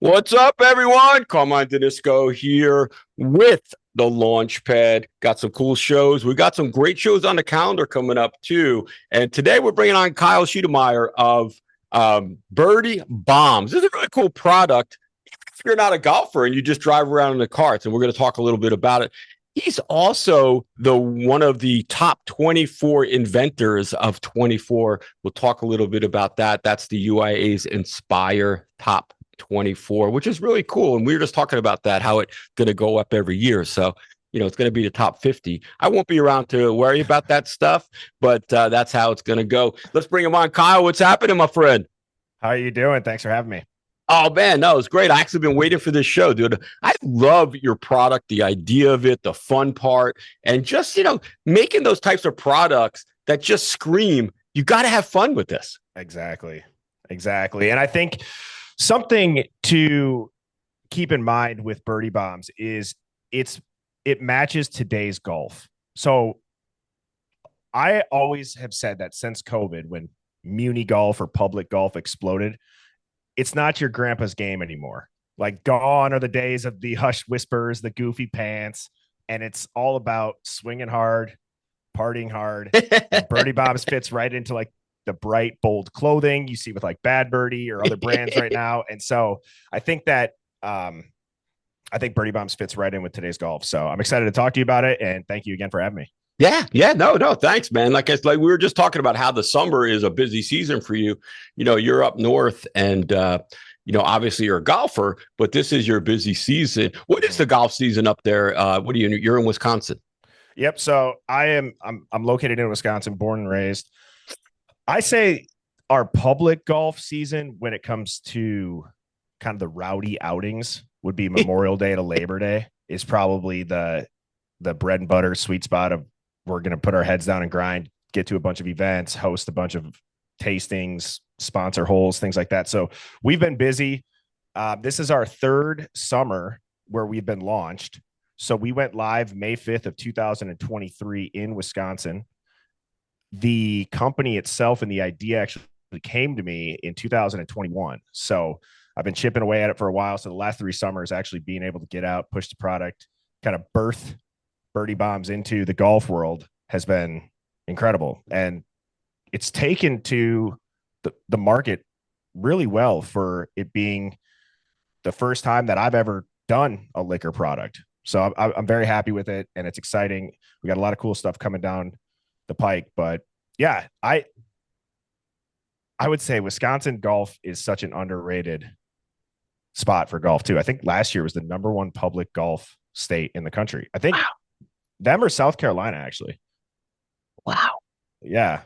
What's up, everyone? Carmine Danisco here with the Launchpad. Got some cool shows. We got some great shows on the calendar coming up, too. And today we're bringing on Kyle Schiedemeyer of Birdie Bombs. This is a really cool product if you're not a golfer and you just drive around in the carts. And we're going to talk a little bit about it. He's also the one of the top 24 inventors of 24. We'll talk a little bit about that. That's the UIA's Inspire Top 24, which is really cool. And we were just talking about that, how it's going to go up every year. So, it's going to be the top 50. I won't be around to worry about that stuff, but that's how it's going to go. Let's bring him on. Kyle, what's happening, my friend? How are you doing? Thanks for having me. Oh, man, no, it's great. I actually been waiting for this show, dude. I love your product, the idea of it, the fun part, and just, making those types of products that just scream, you got to have fun with this. Exactly. And I think something to keep in mind with Birdie Bombs is it matches today's golf. So I always have said that since COVID, when muni golf or public golf exploded, it's not your grandpa's game anymore. Like, gone are the days of the hushed whispers, the goofy pants, and it's all about swinging hard, partying hard. Birdie Bombs fits right into like the bright, bold clothing you see with like Bad Birdie or other brands right now. And so I think that I think Birdie Bombs fits right in with today's golf. So I'm excited to talk to you about it. And thank you again for having me. Yeah, no, thanks, man. Like we were just talking about how the summer is a busy season for you. You're up north, and obviously you're a golfer, but this is your busy season. What is the golf season up there? You're in Wisconsin? Yep. So I'm located in Wisconsin, born and raised. I say our public golf season, when it comes to kind of the rowdy outings, would be Memorial Day to Labor Day, is probably the bread and butter sweet spot of, we're going to put our heads down and grind, get to a bunch of events, host a bunch of tastings, sponsor holes, things like that. So we've been busy. This is our third summer where we've been launched. So we went live May 5th of 2023 in Wisconsin. The company itself and the idea actually came to me in 2021. So I've been chipping away at it for a while. So the last 3 summers, actually being able to get out, push the product, kind of birth Birdie Bombs into the golf world has been incredible. And it's taken to the market really well for it being the first time that I've ever done a liquor product. So I'm very happy with it, and it's exciting. We got a lot of cool stuff coming down the pike, but yeah, I would say Wisconsin golf is such an underrated spot for golf too. I think last year was the #1 public golf state in the country. I think them or South Carolina, actually. Wow. Yeah.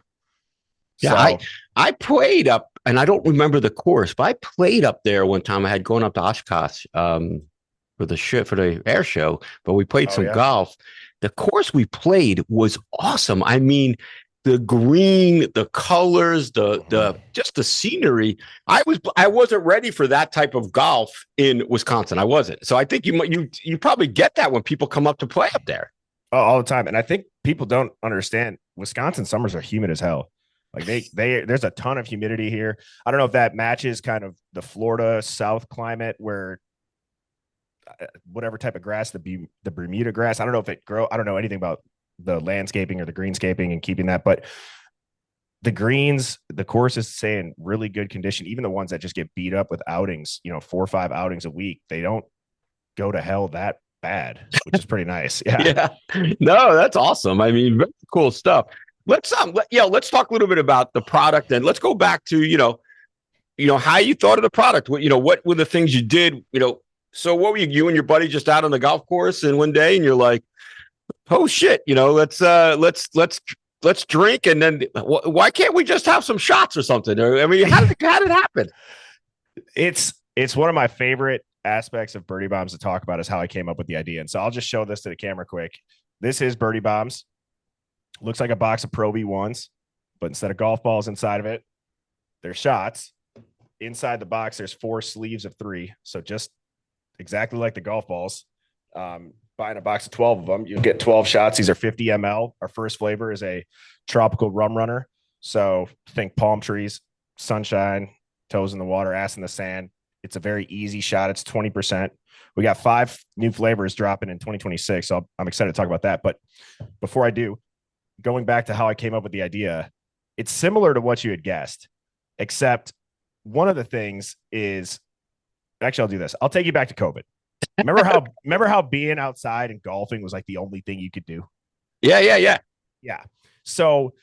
Yeah. So, I played up, and I don't remember the course, but I played up there one time. I had gone up to Oshkosh for the air show, but we played some golf. The course we played was awesome. I mean, the green, the colors, just the scenery. I wasn't ready for that type of golf in Wisconsin. I wasn't. So I think you probably get that when people come up to play up there. Oh, all the time. And I think people don't understand, Wisconsin summers are humid as hell. Like there's a ton of humidity here. I don't know if that matches kind of the Florida South climate, where whatever type of grass, the Bermuda grass, I don't know if it grow. I don't know anything about the landscaping or the greenscaping and keeping that, but the greens, the course is saying really good condition. Even the ones that just get beat up with outings, 4 or 5 outings a week, they don't go to hell that bad, which is pretty nice. Yeah. No, that's awesome. I mean, very cool stuff. Let's talk a little bit about the product, and let's go back to how you thought of the product. What were the things you did? So what were you and your buddy just out on the golf course, and one day, and you're like, oh shit, let's drink, and then why can't we just have some shots or something? I mean, how did it happen? It's one of my favorite aspects of Birdie Bombs to talk about, is how I came up with the idea. And so I'll just show this to the camera quick. This is Birdie Bombs. Looks like a box of Pro V1s, but instead of golf balls inside of it, there's shots. Inside the box, there's 4 sleeves of 3. So just exactly like the golf balls. Buying a box of 12 of them, you'll get 12 shots. These are 50 ml. Our first flavor is a tropical rum runner. So think palm trees, sunshine, toes in the water, ass in the sand. It's a very easy shot. It's 20%. We got 5 new flavors dropping in 2026. So I'm excited to talk about that. But before I do, going back to how I came up with the idea, it's similar to what you had guessed, except one of the things is actually, I'll do this. I'll take you back to COVID. Remember how being outside and golfing was like the only thing you could do? Yeah. Yeah. So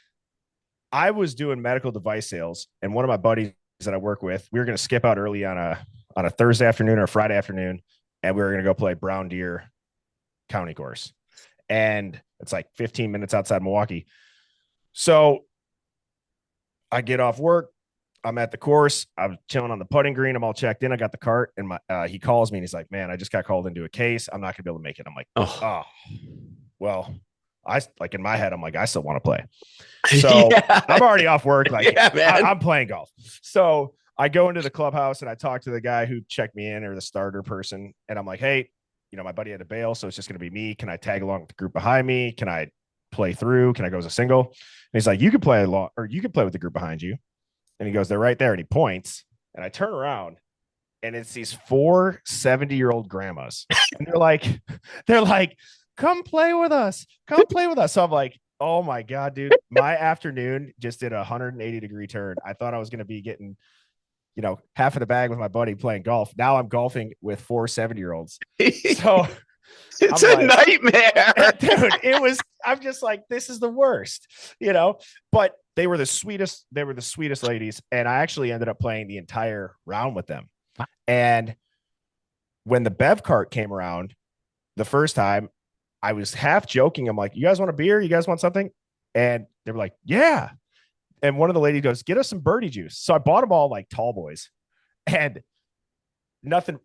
I was doing medical device sales, and one of my buddies that I work with, we were going to skip out early on a Thursday afternoon or a Friday afternoon, and we were going to go play Brown Deer County course. And it's like 15 minutes outside Milwaukee. So I get off work. I'm at the course. I'm chilling on the putting green. I'm all checked in. I got the cart, and he calls me and he's like, "Man, I just got called into a case. I'm not gonna be able to make it." I'm like, "Oh, well." I like in my head, I'm like, I still want to play. So yeah. I'm already off work. Like I'm playing golf. So I go into the clubhouse and I talk to the guy who checked me in, or the starter person. And I'm like, "Hey, my buddy had to bail, so it's just going to be me. Can I tag along with the group behind me? Can I play through? Can I go as a single?" And he's like, "You can play along, or you can play with the group behind you." And he goes, "They're right there." And he points, and I turn around, and it's these 4 70-year-old grandmas. And they're like, "Come play with us. Come play with us." So I'm like, oh my God, dude, my afternoon just did a 180-degree turn. I thought I was going to be getting, half of the bag with my buddy playing golf. Now I'm golfing with 4 70-year-olds. So it's a nightmare. Dude, I'm just like, this is the worst, but they were the sweetest. They were the sweetest ladies. And I actually ended up playing the entire round with them. And when the Bev cart came around the first time, I was half joking. I'm like, "You guys want a beer? You guys want something?" And they were like, "Yeah." And one of the ladies goes, "Get us some birdie juice." So I bought them all like tall boys, and nothing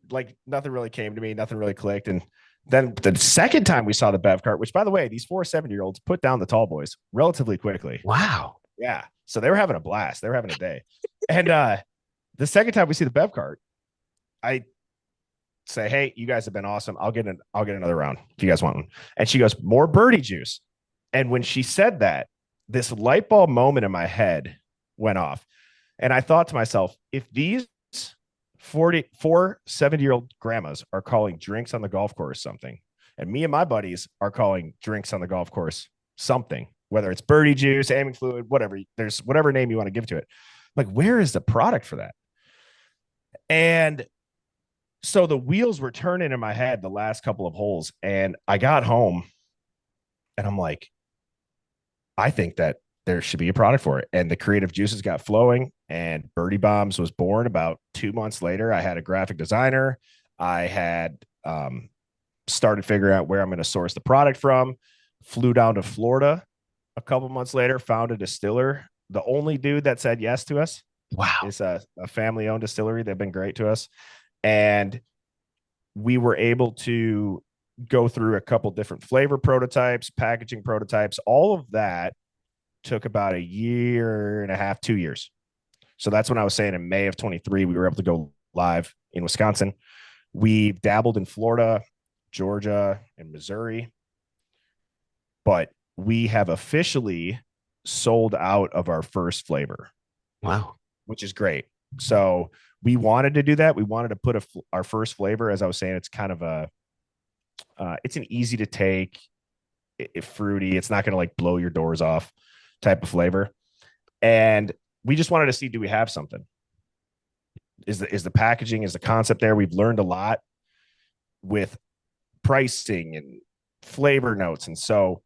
really came to me. Nothing really clicked. And then the second time we saw the Bev cart, which by the way, these 4 70-year-olds put down the tall boys relatively quickly. Wow. Yeah. So they were having a blast. They were having a day. And the second time we see the Bev cart, I say, "Hey, you guys have been awesome. I'll get another round if you guys want one." And she goes, "More birdie juice." And when she said that, this light bulb moment in my head went off. And I thought to myself, if these 4 70-year-old grandmas are calling drinks on the golf course something, and me and my buddies are calling drinks on the golf course something, whether it's birdie juice, aiming fluid, whatever, there's whatever name you want to give to it. Like, where is the product for that? And so the wheels were turning in my head the last couple of holes, and I got home and I'm like, I think that there should be a product for it. And the creative juices got flowing, and Birdie Bombs was born about 2 months later. I had a graphic designer. I had started figuring out where I'm going to source the product from, flew down to Florida a couple months later, found a distiller. The only dude that said yes to us. Wow. It's a family-owned distillery. They've been great to us. And we were able to go through a couple different flavor prototypes, packaging prototypes. All of that took about 1.5 years, 2 years. So that's when I was saying in May of 23, we were able to go live in Wisconsin. We dabbled in Florida, Georgia, and Missouri. But we have officially sold out of our first flavor. Wow. Which is great. So we wanted to do that. We wanted to put our first flavor, as I was saying, it's kind of it's an easy to take, fruity. It's not going to like blow your doors off type of flavor. And we just wanted to see, do we have something? Is the packaging, is the concept there? We've learned a lot with pricing and flavor notes. And so,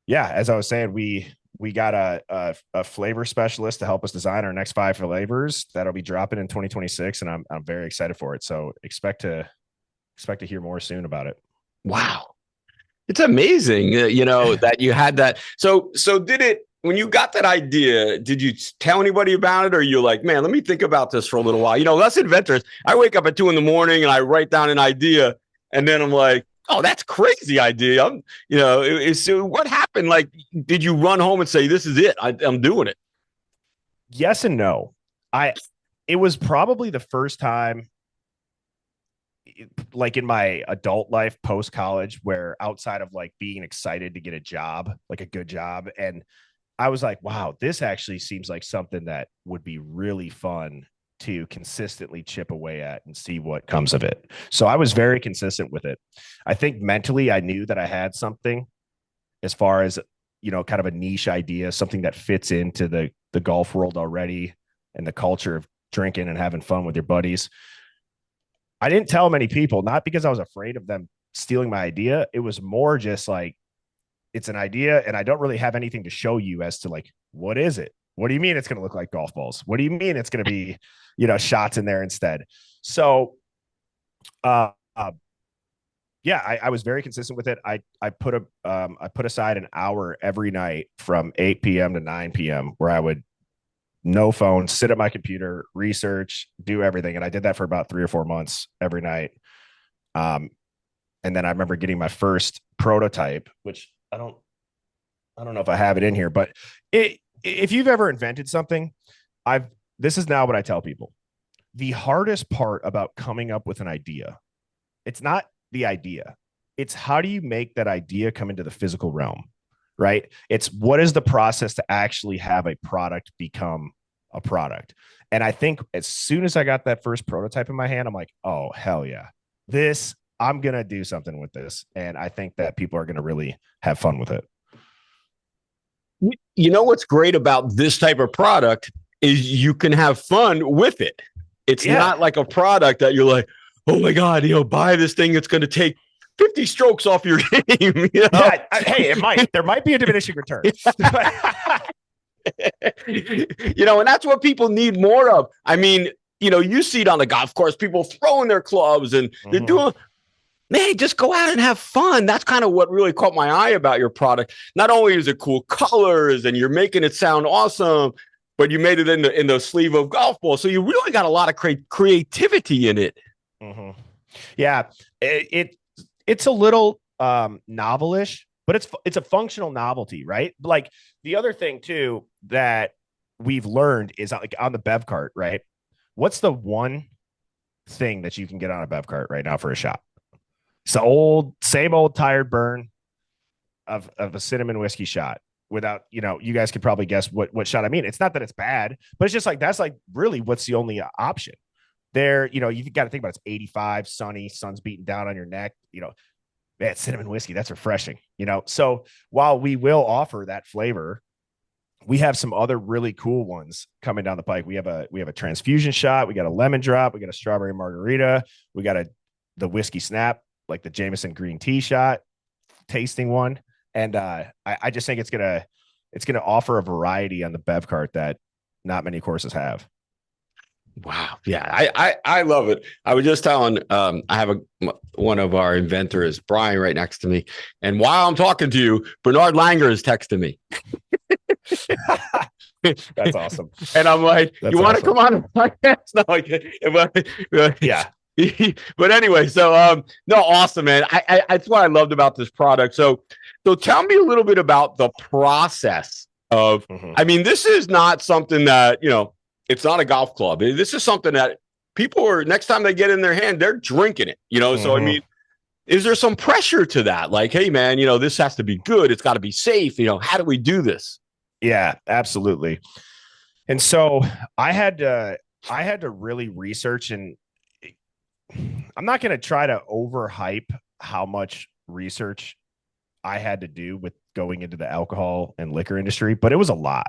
yeah, as I was saying, we got a flavor specialist to help us design our next 5 flavors that'll be dropping in 2026, and I'm very excited for it. So expect to hear more soon about it. Wow, it's amazing, that you had that. So did it, when you got that idea, did you tell anybody about it, or you're like, "Man, let me think about this for a little while"? Us inventors, I wake up at 2 a.m. and I write down an idea, and then I'm like, "Oh, that's crazy idea." So what happened? Like, did you run home and say, "This is it, I'm doing it"? Yes and no. It was probably the first time, like in my adult life post college, where outside of like being excited to get a job, like a good job, and I was like, wow, this actually seems like something that would be really fun to consistently chip away at and see what comes of it. So I was very consistent with it. I think mentally I knew that I had something as far as, kind of a niche idea, something that fits into the golf world already and the culture of drinking and having fun with your buddies. I didn't tell many people, not because I was afraid of them stealing my idea. It was more just like, it's an idea and I don't really have anything to show you as to like, what is it? What do you mean it's going to look like golf balls? What do you mean it's going to be, shots in there instead? So, yeah, I was very consistent with it. I put aside an hour every night from 8 p.m. to 9 p.m. where I would no phone, sit at my computer, research, do everything. And I did that for about 3 or 4 months every night. And then I remember getting my first prototype, which I don't know if I have it in here, but if you've ever invented something, this is now what I tell people. The hardest part about coming up with an idea, it's not the idea. It's how do you make that idea come into the physical realm, right? It's what is the process to actually have a product become a product. And I think as soon as I got that first prototype in my hand, I'm like, oh, hell yeah. I'm going to do something with this. And I think that people are going to really have fun with it. You know what's great about this type of product is you can have fun with it. It's not like a product that you're like, oh my God, buy this thing. It's going to take 50 strokes off your game. Yeah, hey, it might. There might be a diminishing return. And that's what people need more of. I mean, you see it on the golf course, people throwing their clubs and they're doing, man, just go out and have fun. That's kind of what really caught my eye about your product. Not only is it cool colors and you're making it sound awesome, but you made it in the sleeve of golf ball. So you really got a lot of creativity in it. Mm-hmm. Yeah, it's a little novelish, but it's a functional novelty, right? Like the other thing too that we've learned is like on the bev cart, right? What's the one thing that you can get on a bev cart right now for a shot? It's the same old tired burn of a cinnamon whiskey shot. Without, you guys could probably guess what shot I mean. It's not that it's bad, but it's just like that's like really what's the only option. There, you got to think about it's 85, sunny, sun's beating down on your neck. Man, cinnamon whiskey, that's refreshing. So while we will offer that flavor, we have some other really cool ones coming down the pike. We have a transfusion shot, we got a lemon drop, we got a strawberry margarita, we got the whiskey snap, like the Jameson green tea shot, tasting one. And I just think it's gonna offer a variety on the bev cart that not many courses have. Wow. Yeah, I love it. I was just telling, I have one of our inventors, Brian, right next to me. And while I'm talking to you, Bernard Langer is texting me. That's awesome. And I'm like, you want to come on the podcast? No, yeah. But anyway, so no, awesome, man. I that's what I loved about this product. So tell me a little bit about the process of, I mean, this is not something that, it's not a golf club. This is something that people are, next time they get in their hand, they're drinking it, So, I mean, is there some pressure to that? Like, hey, man, this has to be good. It's got to be safe. How do we do this? Yeah, absolutely. And so I had to really research, and I'm not going to try to overhype how much research I had to do with going into the alcohol and liquor industry, but it was a lot.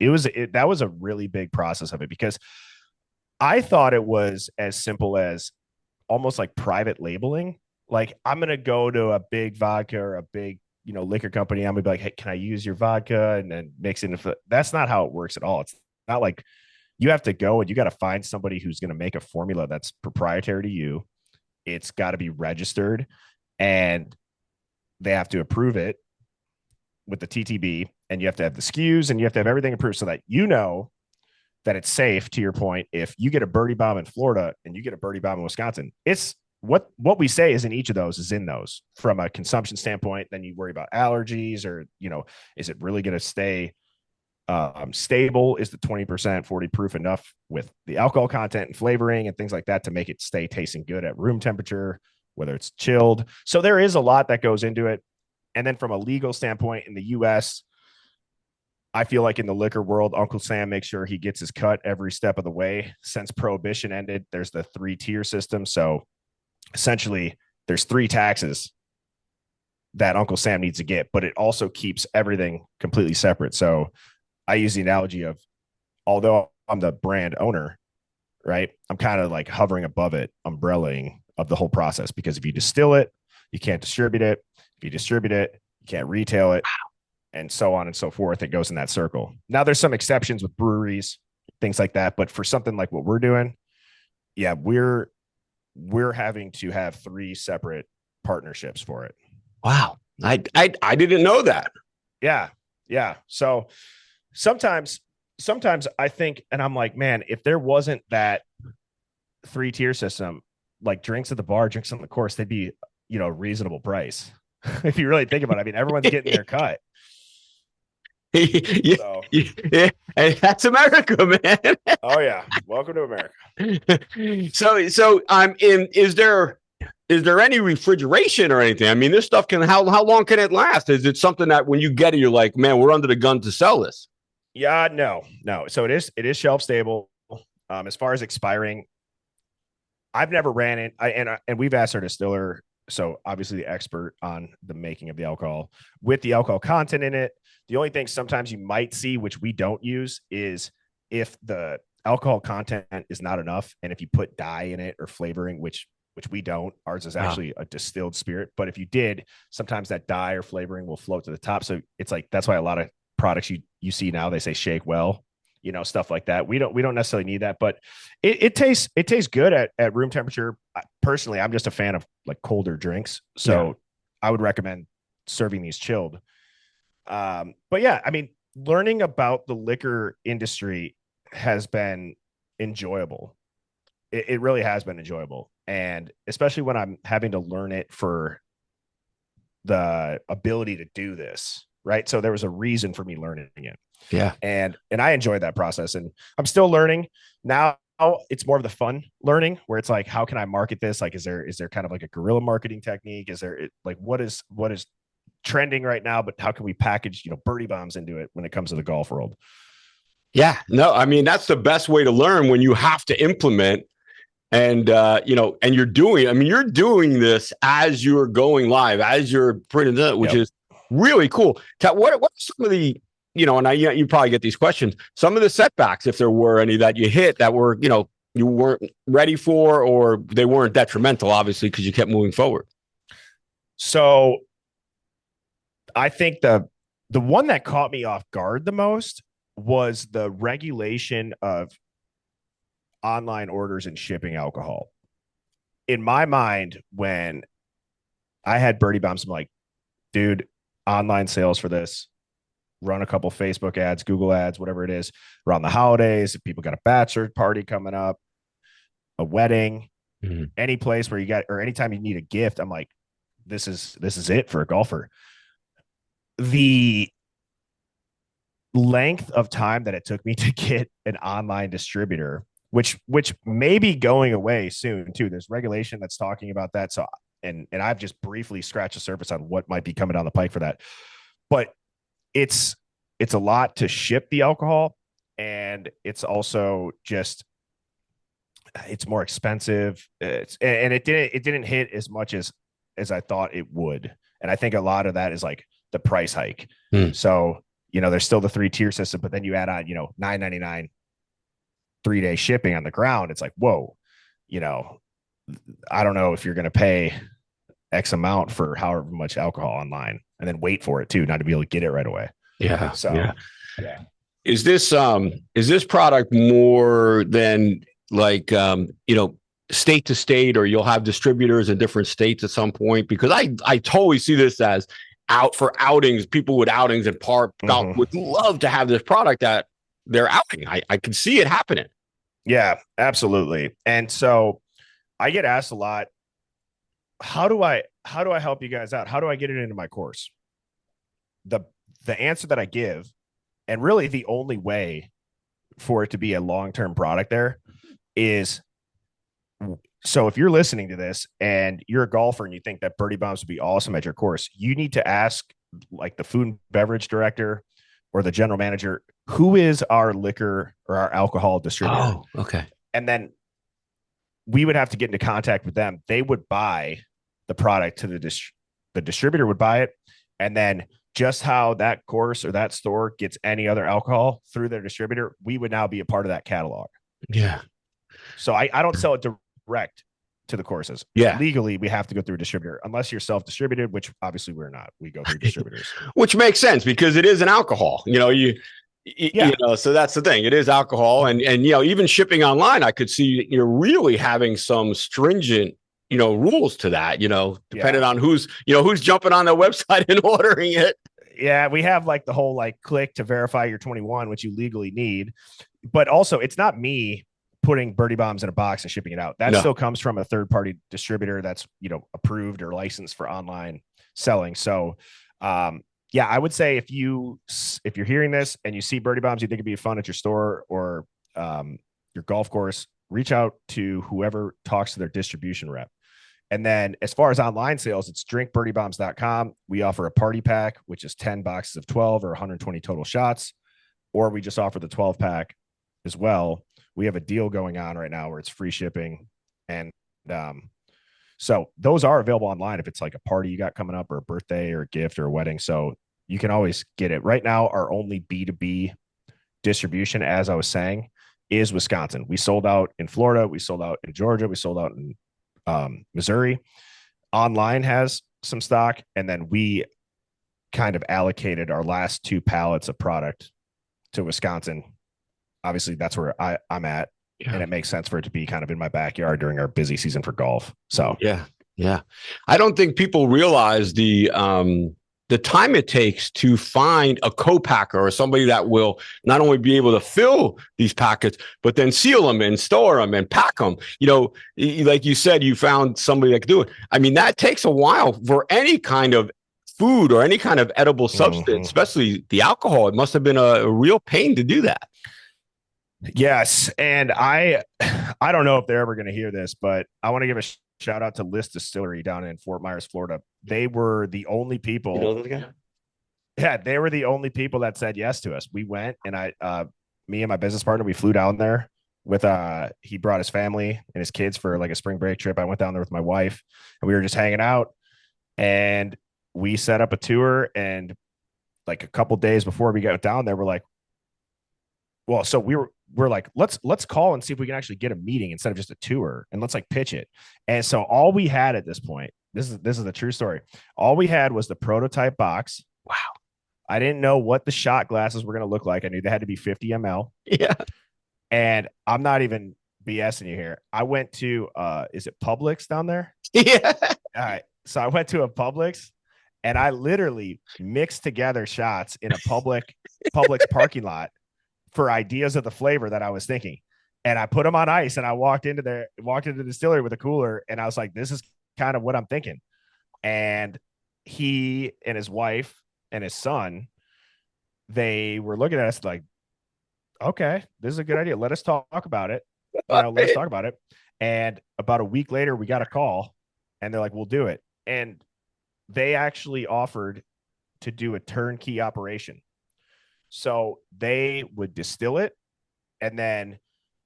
That was a really big process of it, because I thought it was as simple as almost like private labeling. Like, I'm going to go to a big vodka or a big, liquor company. I'm going to be like, hey, can I use your vodka? And then mix it. That's not how it works at all. It's not like you have to go and you got to find somebody who's going to make a formula that's proprietary to you. It's got to be registered and they have to approve it with the TTB, and you have to have the SKUs and you have to have everything approved so that that it's safe. To your point, if you get a Birdie Bomb in Florida and you get a Birdie Bomb in Wisconsin, it's what we say is in each of those is in those from a consumption standpoint. Then you worry about allergies or, is it really going to stay stable? Is the 20%, 40 proof enough with the alcohol content and flavoring and things like that to make it stay tasting good at room temperature, whether it's chilled? So there is a lot that goes into it. And then from a legal standpoint in the US, I feel like in the liquor world, Uncle Sam makes sure he gets his cut every step of the way. Since Prohibition ended, there's the 3-tier system. So essentially, there's 3 taxes that Uncle Sam needs to get, but it also keeps everything completely separate. So I use the analogy of, although I'm the brand owner, right? I'm kind of like hovering above it, umbrellaing of the whole process, because if you distill it, you can't distribute it. If you distribute it, you can't retail it, and so on and so forth. It goes in that circle. Now, there's some exceptions with breweries, things like that, but for something like what we're doing, yeah, we're having to have 3 separate partnerships for it. Wow. I didn't know that. Yeah. So sometimes I think, and I'm like, man, if there wasn't that 3-tier system, like drinks at the bar, drinks on the course, they'd be, a reasonable price. If you really think about it, I mean, everyone's getting their cut. Yeah, So, yeah, and that's America, man. oh yeah, welcome to America. So I'm in. Is there any refrigeration or anything? I mean, this stuff how long can it last? Is it something that when you get it, you're like, man, we're under the gun to sell this? Yeah, no. So it is shelf stable. As far as expiring, I've never ran it. And we've asked our distiller, so obviously the expert on the making of the alcohol, with the alcohol content in it. The only thing sometimes you might see, which we don't use, is if the alcohol content is not enough, and if you put dye in it or flavoring, which we don't. Ours is actually a distilled spirit. But if you did, sometimes that dye or flavoring will float to the top. So it's like, that's why a lot of products you see now, they say shake well, stuff like that. We don't necessarily need that, but it tastes good at room temperature. Personally, I'm just a fan of like colder drinks. So I would recommend serving these chilled. But yeah, I mean, learning about the liquor industry has been enjoyable. It really has been enjoyable. And especially when I'm having to learn it for the ability to do this, right? So there was a reason for me learning it. Yeah. And I enjoyed that process, and I'm still learning now. It's more of the fun learning, where it's like, how can I market this? Like, is there kind of like a guerrilla marketing technique? Is there like, what is trending right now, but how can we package, Birdie Bombs into it when it comes to the golf world? Yeah. No, I mean, that's the best way to learn, when you have to implement. And, and you're doing this as you're going live, as you're printing it, which is really cool. What are some of the, and you probably get these questions, some of the setbacks, if there were any that you hit that were, you weren't ready for, or they weren't detrimental, obviously, because you kept moving forward? So I think the one that caught me off guard the most was the regulation of online orders and shipping alcohol. In my mind, when I had Birdie Bombs, I'm like, dude, online sales for this, run a couple Facebook ads, Google ads, whatever it is, around the holidays. If people got a bachelor party coming up, a wedding, any place where you got, or anytime you need a gift, I'm like, this is it for a golfer. The length of time that it took me to get an online distributor, which may be going away soon too. There's regulation that's talking about that. So, and I've just briefly scratched the surface on what might be coming down the pike for that. But it's a lot to ship the alcohol, and it's also just, it's more expensive. And it didn't hit as much as I thought it would. And I think a lot of that is like the price hike. So, there's still the 3-tier system, but then you add on, $9.99 3-day shipping on the ground. It's like, whoa, I don't know if you're going to pay X amount for however much alcohol online, and then wait for it too, not to be able to get it right away. Yeah. So, yeah. Is this product more than like, state to state, or you'll have distributors in different states at some point? Because I totally see this as out for outings. People with outings and park would love to have this product at their outing. I can see it happening. Yeah, absolutely. And so I get asked a lot, how do I help you guys out? How do I get it into my course? The answer that I give, and really the only way for it to be a long-term product there, is, so if you're listening to this and you're a golfer and you think that Birdie Bombs would be awesome at your course, you need to ask like the food and beverage director, or the general manager, who is our liquor or our alcohol distributor. Oh, okay. And then we would have to get into contact with them. They would buy the product to the distributor would buy it. And then just how that course or that store gets any other alcohol through their distributor, we would now be a part of that catalog. Yeah. So I don't sell it direct to the courses. Yeah. Legally, we have to go through a distributor unless you're self-distributed, which obviously we're not. We go through distributors. Which makes sense because it is an alcohol. You know, so that's the thing. It is alcohol, and even shipping online, I could see you're really having some stringent rules to that. Depending on who's jumping on their website and ordering it. Yeah, we have like the whole click to verify you're 21, which you legally need, but also it's not me putting Birdie Bombs in a box and shipping it out. That still comes from a third-party distributor that's approved or licensed for online selling. So, yeah, I would say if you're hearing this and you see Birdie Bombs, you think it'd be fun at your store or your golf course, reach out to whoever talks to their distribution rep. And then as far as online sales, it's drinkbirdiebombs.com. We offer a party pack, which is 10 boxes of 12 or 120 total shots, or we just offer the 12 pack as well. We have a deal going on right now where it's free shipping. And so those are available online if it's like a party you got coming up or a birthday or a gift or a wedding. So you can always get it. Right now, our only B2B distribution, as I was saying, is Wisconsin. We sold out in Florida. We sold out in Georgia. We sold out in Missouri. Online has some stock. And then we kind of allocated our last 2 pallets of product to Wisconsin. Obviously, that's where I'm at. Yeah. And it makes sense for it to be kind of in my backyard during our busy season for golf. So yeah. I don't think people realize the time it takes to find a co-packer or somebody that will not only be able to fill these packets, but then seal them and store them and pack them. Like you said, you found somebody that could do it. I mean, that takes a while for any kind of food or any kind of edible substance, especially the alcohol. It must have been a real pain to do that. Yes. And I don't know if they're ever going to hear this, but I want to give a shout out to List Distillery down in Fort Myers, Florida. They were the only people. You know this guy? Yeah, they were the only people that said yes to us. We went and me and my business partner, we flew down there with he brought his family and his kids for like a spring break trip. I went down there with my wife and we were just hanging out and we set up a tour. And like a couple days before we got down there, we're like, well, so we're like, let's call and see if we can actually get a meeting instead of just a tour, and let's pitch it. And so all we had at this point, this is the true story. All we had was the prototype box. Wow. I didn't know what the shot glasses were going to look like. I knew they had to be 50 ml. Yeah. And I'm not even BSing you here. I went to, is it Publix down there? Yeah. All right. So I went to a Publix and I literally mixed together shots in a Publix parking lot for ideas of the flavor that I was thinking. And I put them on ice and I walked into the distillery with a cooler and I was like, this is kind of what I'm thinking. And he and his wife and his son, they were looking at us like, okay, this is a good idea. Let us talk about it. Let's talk about it. And about a week later, we got a call and they're like, we'll do it. And they actually offered to do a turnkey operation. So they would distill it, and then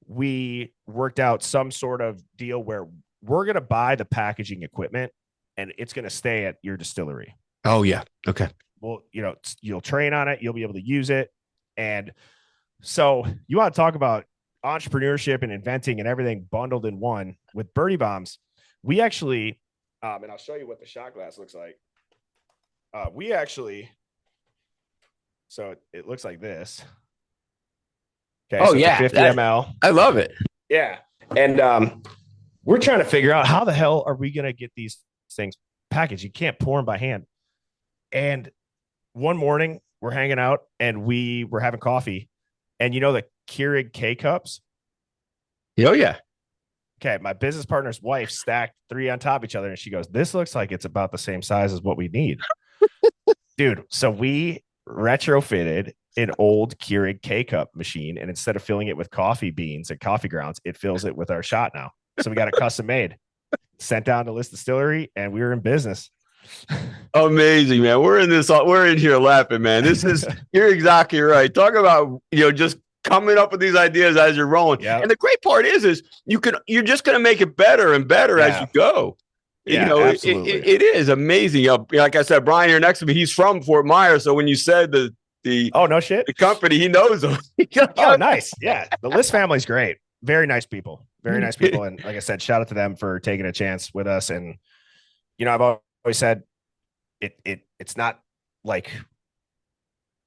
we worked out some sort of deal where we're going to buy the packaging equipment and it's going to stay at your distillery. Oh, yeah. Okay. Well, you'll train on it. You'll be able to use it. And so you want to talk about entrepreneurship and inventing and everything bundled in one with Birdie Bombs. We actually, and I'll show you what the shot glass looks like. So it looks like this. Okay. Oh, so yeah. 50 ml. I love it. Yeah. And we're trying to figure out how the hell are we going to get these things packaged? You can't pour them by hand. And one morning we're hanging out and we were having coffee. And the Keurig K cups? Oh, yeah. Okay. My business partner's wife stacked 3 on top of each other. And she goes, this looks like it's about the same size as what we need. Dude. So we retrofitted an old Keurig K cup machine, and instead of filling it with coffee beans and coffee grounds, it fills it with our shot now. So we got it custom made, sent down to List Distillery, and we were in business. Amazing, man. We're in here laughing, man. You're exactly right. Talk about, just coming up with these ideas as you're rolling. Yeah. And the great part is you're just going to make it better and better as you go. Yeah, absolutely. It is amazing. Like I said, Brian here next to me, he's from Fort Myers. So when you said oh, no shit, the company, he knows them. Oh, nice. Yeah. The List family's great. Very nice people. Very nice people. And like I said, shout out to them for taking a chance with us. And, I've always said it's not like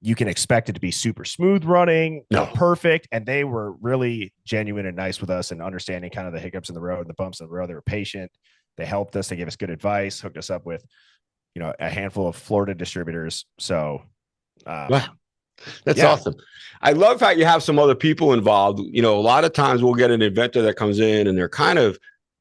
you can expect it to be super smooth running, perfect. And they were really genuine and nice with us and understanding kind of the hiccups in the road and the bumps in the road. They were patient. They helped us. They gave us good advice, hooked us up with, a handful of Florida distributors. So, wow. That's awesome. I love how you have some other people involved. A lot of times we'll get an inventor that comes in and they're kind of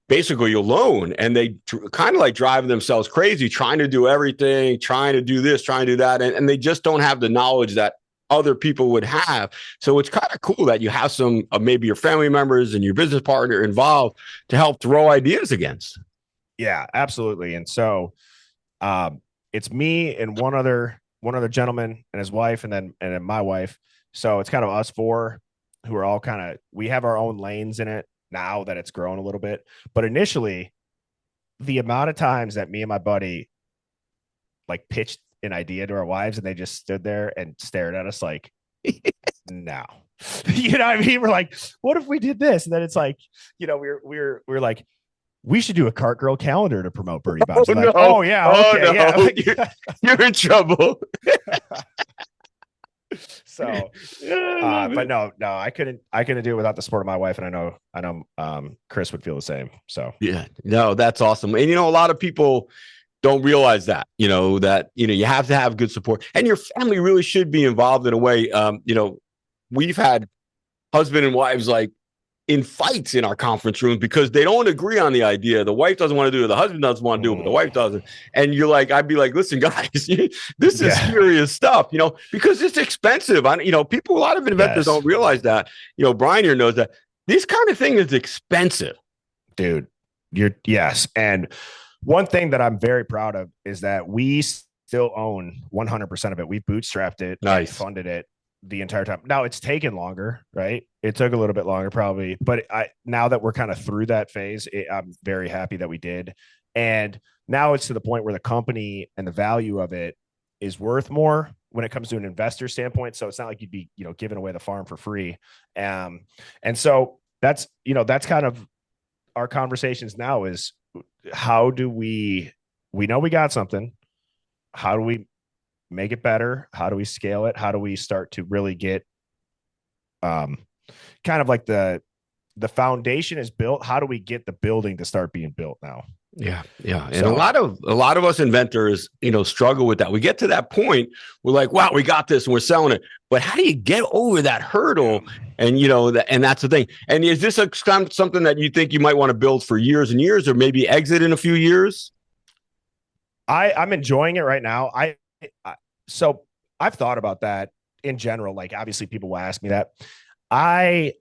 basically alone and they kind of like driving themselves crazy, trying to do everything, trying to do this, trying to do that. And they just don't have the knowledge that other people would have. So it's kind of cool that you have some maybe your family members and your business partner involved to help throw ideas against. Yeah, absolutely. And so it's me and one other gentleman and his wife, and then my wife. So it's kind of us four who are all we have our own lanes in it now that it's grown a little bit. But initially, the amount of times that me and my buddy like pitched an idea to our wives and they just stood there and stared at us like, no. You know what I mean? We're like, what if we did this? And then it's like, we're like, we should do a Cart Girl calendar to promote Birdie Bombs. No. Oh, yeah. Okay. No. Yeah. Like, you're in trouble. So, but no, I couldn't do it without the support of my wife. And I know Chris would feel the same. So, yeah, no, that's awesome. And, a lot of people don't realize that, you have to have good support and your family really should be involved in a way. We've had husband and wives like in fights in our conference rooms because they don't agree on the idea. The wife doesn't want to do it. The husband doesn't want to do it, but the wife doesn't. And you're like, I'd be like, listen, guys, this is serious stuff, because it's expensive. A lot of inventors don't realize that. Brian here knows that this kind of thing is expensive. Dude, yes. And one thing that I'm very proud of is that we still own 100% of it. We bootstrapped it, nice, and funded it the entire time. Now it's taken longer, right? It took a little bit longer probably, but now that we're kind of through that phase, I'm very happy that we did. And now it's to the point where the company and the value of it is worth more when it comes to an investor standpoint. So it's not like you'd be, giving away the farm for free. And so that's kind of our conversations now is how do we know we got something. How do we make it better? How do we scale it? How do we start to really get kind of like the foundation is built? How do we get the building to start being built now? Yeah. And a lot of us inventors, struggle with that. We get to that point, we're like, wow, we got this and we're selling it. But how do you get over that hurdle? And and that's the thing. And is this something that you think you might want to build for years and years, or maybe exit in a few years? I'm enjoying it right now. So I've thought about that in general. Like, obviously people will ask me that. I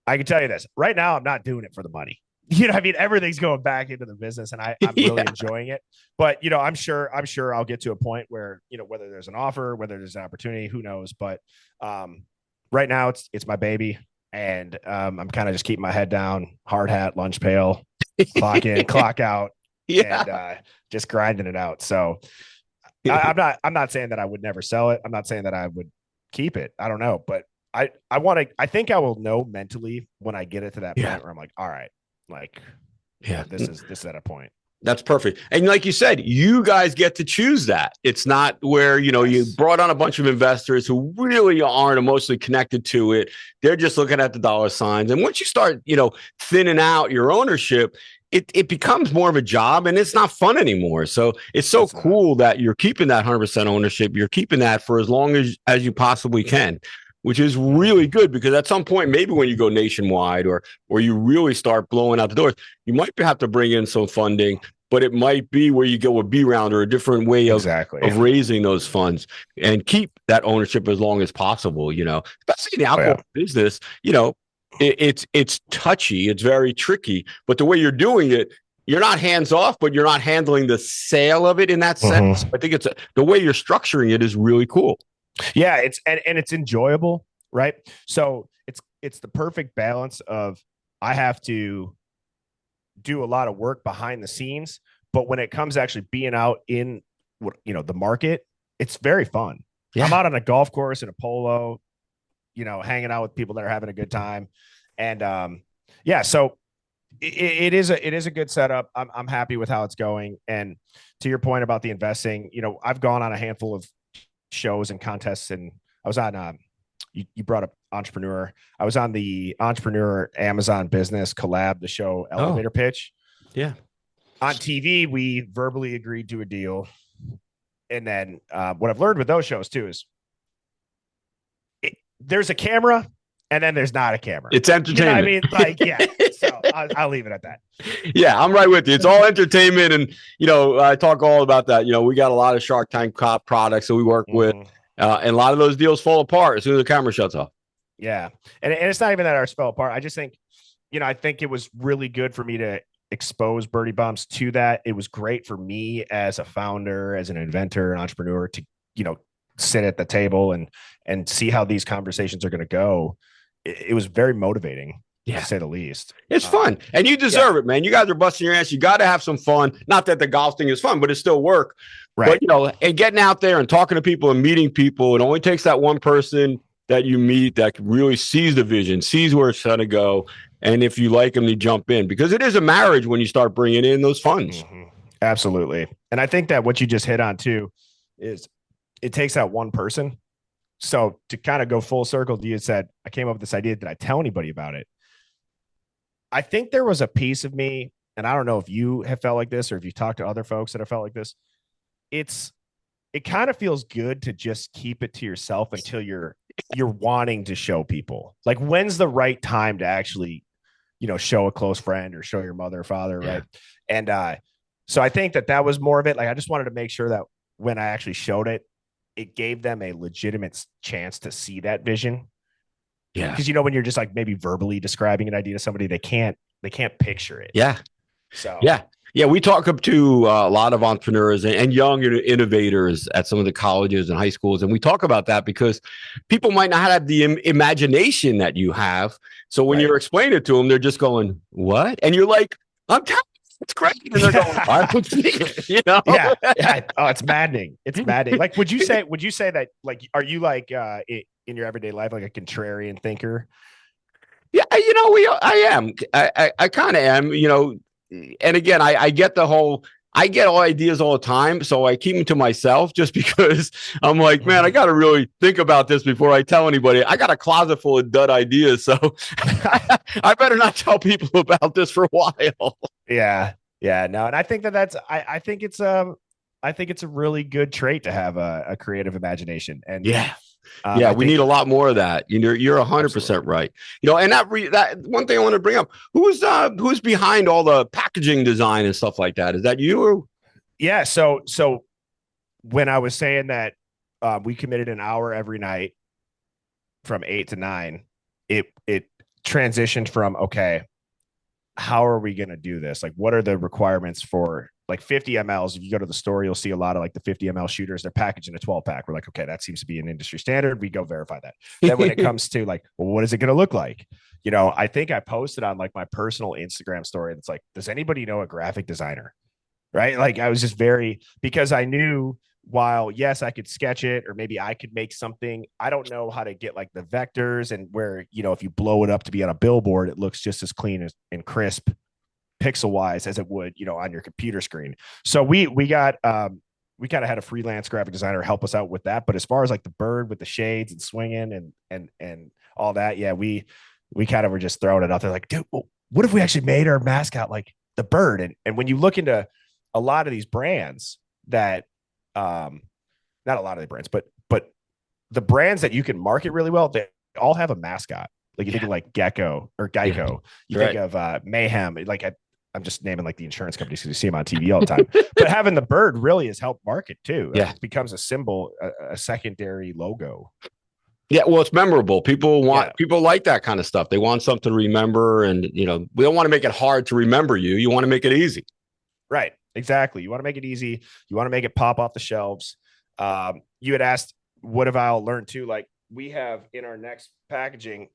can tell you this right now, I'm not doing it for the money. Everything's going back into the business and I'm really enjoying it, but I'm sure I'll get to a point where, whether there's an offer, whether there's an opportunity, who knows, but, right now it's my baby and, I'm kind of just keeping my head down, hard hat, lunch pail, clock in, clock out, and, just grinding it out. So I'm not saying that I would never sell it. I'm not saying that I would keep it. I don't know, but I think I will know mentally when I get it to that point where I'm like, all right, like, this is at a point. That's perfect. And like you said, you guys get to choose that. It's not where, you brought on a bunch of investors who really aren't emotionally connected to it. They're just looking at the dollar signs. And once you start, thinning out your ownership, it becomes more of a job and it's not fun anymore. So it's so cool that you're keeping that 100% ownership. You're keeping that for as long as you possibly can, which is really good because at some point, maybe when you go nationwide or you really start blowing out the doors, you might have to bring in some funding, but it might be where you go a B round or a different way of raising those funds and keep that ownership as long as possible, especially in the alcohol business, it's touchy. It's very tricky, but the way you're doing it, you're not hands off, but you're not handling the sale of it in that sense. I think the way you're structuring it is really cool. Yeah, it's it's enjoyable, right? So it's the perfect balance of I have to do a lot of work behind the scenes, but when it comes to actually being out in the market, it's very fun. Yeah. I'm out on a golf course in a polo, hanging out with people that are having a good time. And so it is a good setup. I'm happy with how it's going. And to your point about the investing, I've gone on a handful of shows and contests, and I was on you brought up Entrepreneur. I was on the Entrepreneur Amazon Business Collab, the show Elevator Pitch. Yeah. On TV, we verbally agreed to a deal. And then what I've learned with those shows too is there's a camera and then there's not a camera. It's entertainment. So I'll leave it at that. Yeah, I'm right with you. It's all entertainment. And, I talk all about that. We got a lot of Shark Tank products that we work with. And a lot of those deals fall apart as soon as the camera shuts off. Yeah. And it's not even that ours fell apart. I just think, I think it was really good for me to expose Birdie Bombs to that. It was great for me as a founder, as an inventor, an entrepreneur to, sit at the table and see how these conversations are going to go. It was very motivating. Yeah. To say the least. It's fun. And you deserve it, man. You guys are busting your ass. You got to have some fun. Not that the golf thing is fun, but it's still work. Right. But, and getting out there and talking to people and meeting people, it only takes that one person that you meet that really sees the vision, sees where it's going to go. And if you like them, you jump in, because it is a marriage when you start bringing in those funds. Absolutely. And I think that what you just hit on too is it takes that one person. So to kind of go full circle, you said, I came up with this idea. Did I tell anybody about it? I think there was a piece of me, and I don't know if you have felt like this or if you talked to other folks that have felt like this. It kind of feels good to just keep it to yourself until you're wanting to show people. Like, when's the right time to actually, show a close friend or show your mother or father, right? And so I think that was more of it. Like, I just wanted to make sure that when I actually showed it, it gave them a legitimate chance to see that vision. Yeah. Because, when you're just like maybe verbally describing an idea to somebody, they can't picture it. Yeah. So, yeah. We talk up to a lot of entrepreneurs and young innovators at some of the colleges and high schools. And we talk about that because people might not have the imagination that you have. So when you're explaining it to them, they're just going, what? And you're like, I'm telling you, it's great. And they're going, I don't see it, Yeah. Oh, it's maddening. It's maddening. Like, would you say that, like, are you like, in your everyday life, like a contrarian thinker? Yeah, I am. I kind of am, and again, I get all ideas all the time. So I keep them to myself just because I'm like, man, I got to really think about this before I tell anybody. I got a closet full of dud ideas. So I better not tell people about this for a while. Yeah. Yeah. No. And I think I think it's a really good trait to have a creative imagination. And we need a lot more of that. You're 100% right. And that one thing I want to bring up, who's behind all the packaging design and stuff like that? Is that you? Or? Yeah. So when I was saying that we committed an hour every night from 8 to 9, it transitioned from, okay, how are we going to do this? Like, what are the requirements for like 50 mLs? If you go to the store, you'll see a lot of like the 50 ml shooters. They're packaged in a 12 pack. We're like, okay, that seems to be an industry standard. We go verify that. Then when it comes to like, well, what is it going to look like? I think I posted on like my personal Instagram story. It's like, does anybody know a graphic designer? Right. Like, I was just because I knew, while yes, I could sketch it, or maybe I could make something, I don't know how to get like the vectors and where, if you blow it up to be on a billboard, it looks just as clean and crisp pixel wise as it would, on your computer screen. So we kind of had a freelance graphic designer help us out with that. But as far as like the bird with the shades and swinging and all that, yeah, we kind of were just throwing it out there like, dude, well, what if we actually made our mascot like the bird? And when you look into a lot of these brands that, not a lot of the brands, but the brands that you can market really well, they all have a mascot. Like you think of like Geico. You think of Mayhem. Like I'm just naming like the insurance companies because you see them on TV all the time. But having the bird really has helped market too. Yeah, it becomes a symbol, a secondary logo. Yeah, well, it's memorable. People like that kind of stuff. They want something to remember, and we don't want to make it hard to remember you. You want to make it easy. Right. Exactly. You want to make it easy. You want to make it pop off the shelves. You had asked, what have I all learned too? Like we have in our next packaging,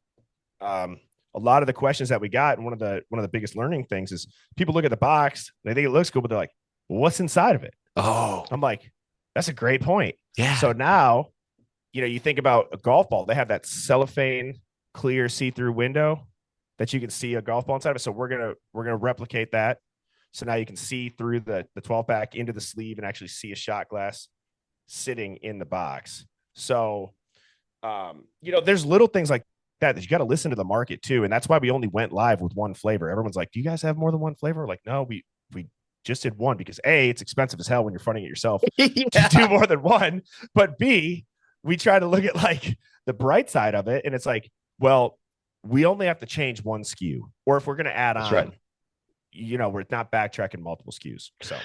a lot of the questions that we got, and one of the biggest learning things is people look at the box, they think it looks cool, but they're like, well, what's inside of it? Oh, I'm like, that's a great point. yeah. So now, you think about a golf ball, they have that cellophane clear see-through window that you can see a golf ball inside of it. So we're gonna replicate that. So now you can see through the 12 pack into the sleeve and actually see a shot glass sitting in the box. So, there's little things like that you got to listen to the market too. And that's why we only went live with one flavor. Everyone's like, do you guys have more than one flavor? Like, no, we just did one because A, it's expensive as hell when you're funding it yourself to do more than one. But B, we try to look at like the bright side of it. And it's like, well, we only have to change one SKU. Or if we're going to add on, right. We're not backtracking multiple SKUs. So,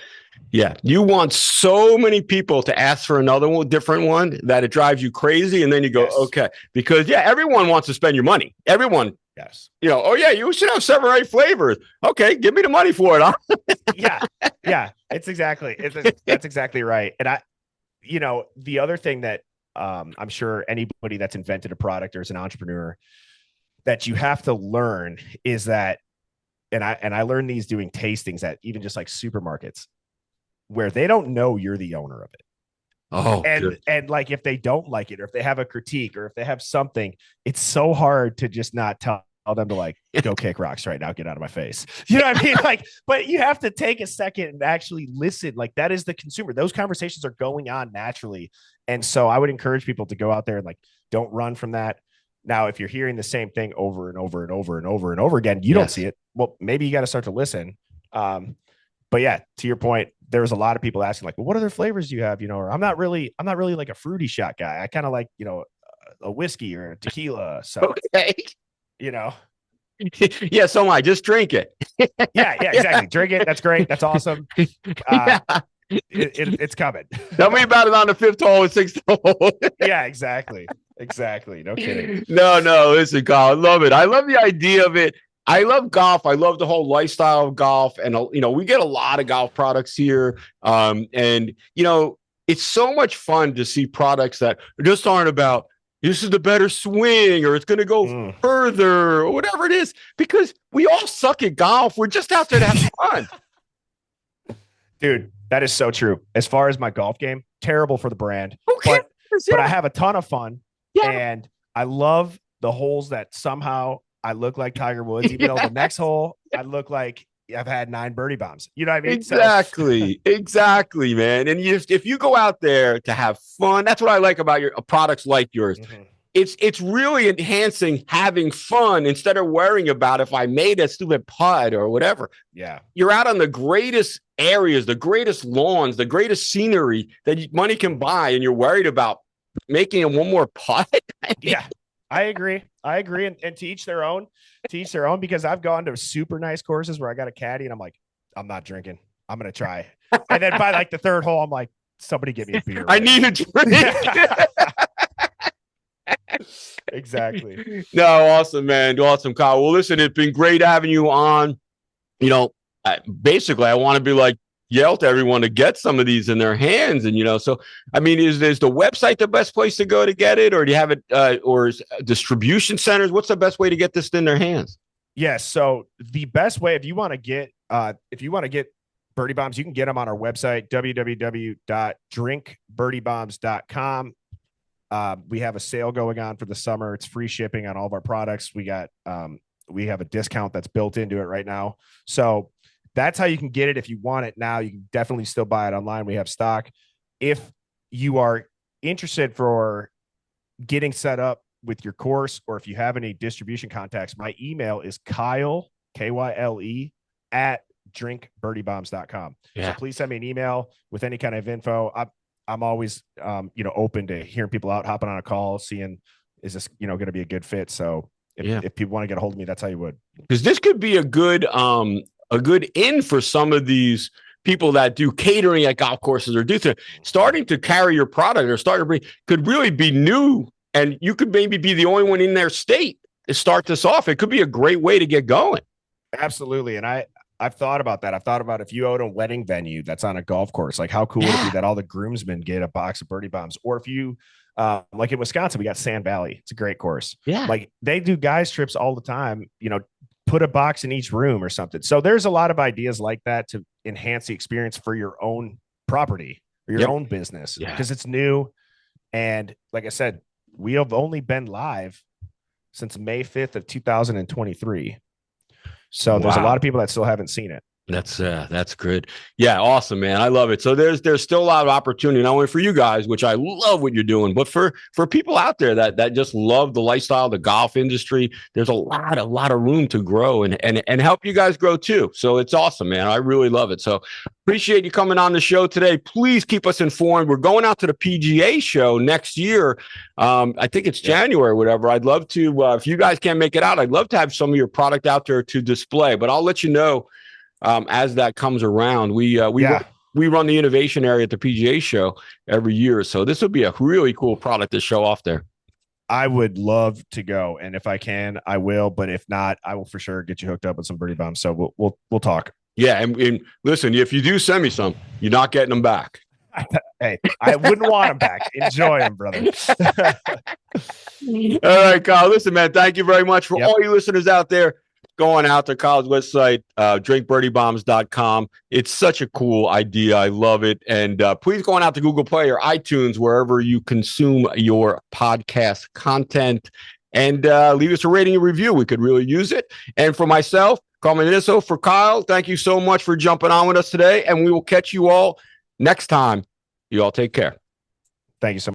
yeah, you want so many people to ask for another one, different one, that it drives you crazy. And then you go, yes. Okay, because everyone wants to spend your money. Everyone, yes. Oh yeah, you should have 7 or 8 flavors. Okay, give me the money for it. Huh? yeah, that's exactly right. And the other thing that I'm sure anybody that's invented a product or is an entrepreneur that you have to learn is that. And I learned these doing tastings at even just like supermarkets where they don't know you're the owner of it. Oh, and like, if they don't like it, or if they have a critique, or if they have something, it's so hard to just not tell them to like, go kick rocks right now, get out of my face. You know what I mean? Like, but you have to take a second and actually listen. Like, that is the consumer. Those conversations are going on naturally. And so I would encourage people to go out there and like, don't run from that. Now, if you're hearing the same thing over and over and over and over and over again, you don't see it. Well, maybe you got to start to listen. But yeah, to your point, there was a lot of people asking like, well, what other flavors do you have? Or I'm not really like a fruity shot guy. I kind of like, a whiskey or a tequila. So, okay. Yeah. So am I. Just drink it. yeah, exactly. Drink it. That's great. That's awesome. It's coming. Tell me about it on the 5th hole and 6th hole. Yeah, exactly. No kidding. No. Listen, Kyle, I love it. I love the idea of it. I love golf. I love the whole lifestyle of golf. And, we get a lot of golf products here. And it's so much fun to see products that just aren't about, this is the better swing, or it's going to go further, or whatever it is, because we all suck at golf. We're just out there to have fun. Dude, that is so true. As far as my golf game, terrible for the brand. Okay. But I have a ton of fun. Yeah. And I love the holes that somehow I look like Tiger Woods, even though the next hole I look like I've had 9 birdie bombs. You know what I mean? Exactly, man. And if you go out there to have fun, that's what I like about your products like yours. Mm-hmm. It's really enhancing having fun instead of worrying about if I made a stupid putt or whatever. Yeah. You're out on the greatest areas, the greatest lawns, the greatest scenery that money can buy, and you're worried about making one more putt. Yeah, I agree. And to each their own, because I've gone to super nice courses where I got a caddy and I'm like, I'm not drinking. I'm going to try. And then by like the 3rd hole, I'm like, somebody give me a beer. I need a drink. Exactly. No, awesome, man. Awesome, Kyle. Well, listen, it's been great having you on. Basically, I want to be like, yell to everyone to get some of these in their hands. And, so, I mean, is the website the best place to go to get it, or do you have it, or is distribution centers? What's the best way to get this in their hands? Yes. So the best way, if you want to get Birdie Bombs, you can get them on our website, www.drinkbirdiebombs.com. We have a sale going on for the summer. It's free shipping on all of our products. We have a discount that's built into it right now. So that's how you can get it. If you want it now, you can definitely still buy it online. We have stock. If you are interested for getting set up with your course, or if you have any distribution contacts, my email is Kyle, Kyle, at drinkbirdiebombs.com. Yeah. So please send me an email with any kind of info. I'm always, open to hearing people out, hopping on a call, seeing, is this, going to be a good fit? So if people want to get a hold of me, that's how you would. Because this could be a good in for some of these people that do catering at golf courses, or starting to carry your product, or could really be new. And you could maybe be the only one in their state to start this off. It could be a great way to get going. Absolutely. And I I've thought about that. I've thought about if you own a wedding venue that's on a golf course, like how cool would it be that all the groomsmen get a box of Birdie Bombs? Or if you, like in Wisconsin, we got Sand Valley. It's a great course. Yeah. Like they do guys trips all the time, put a box in each room or something. So there's a lot of ideas like that to enhance the experience for your own property or your own business because it's new. And like I said, we have only been live since May 5th of 2023. So there's a lot of people that still haven't seen it. That's good. Yeah, awesome, man. I love it. So there's still a lot of opportunity, not only for you guys, which I love what you're doing, but for people out there that just love the lifestyle, the golf industry. There's a lot of room to grow and help you guys grow too. So it's awesome, man. I really love it. So appreciate you coming on the show today. Please keep us informed. We're going out to the PGA show next year. I think it's January or whatever. I'd love to, if you guys can't make it out, I'd love to have some of your product out there to display, but I'll let you know as that comes around. We run the innovation area at the PGA show every year. So this would be a really cool product to show off there. I would love to go. And if I can, I will. But if not, I will for sure get you hooked up with some Birdie Bombs. So we'll talk. Yeah. And listen, if you do send me some, you're not getting them back. Hey, I wouldn't want them back. Enjoy them, brother. All right, Kyle. Listen, man, thank you very much for all you listeners out there. Going out to Kyle's website, drinkbirdiebombs.com. It's such a cool idea. I love it. And please go on out to Google Play or iTunes, wherever you consume your podcast content, and leave us a rating and review. We could really use it. And for myself, Carmen Nisso, for Kyle, thank you so much for jumping on with us today. And we will catch you all next time. You all take care. Thank you so much.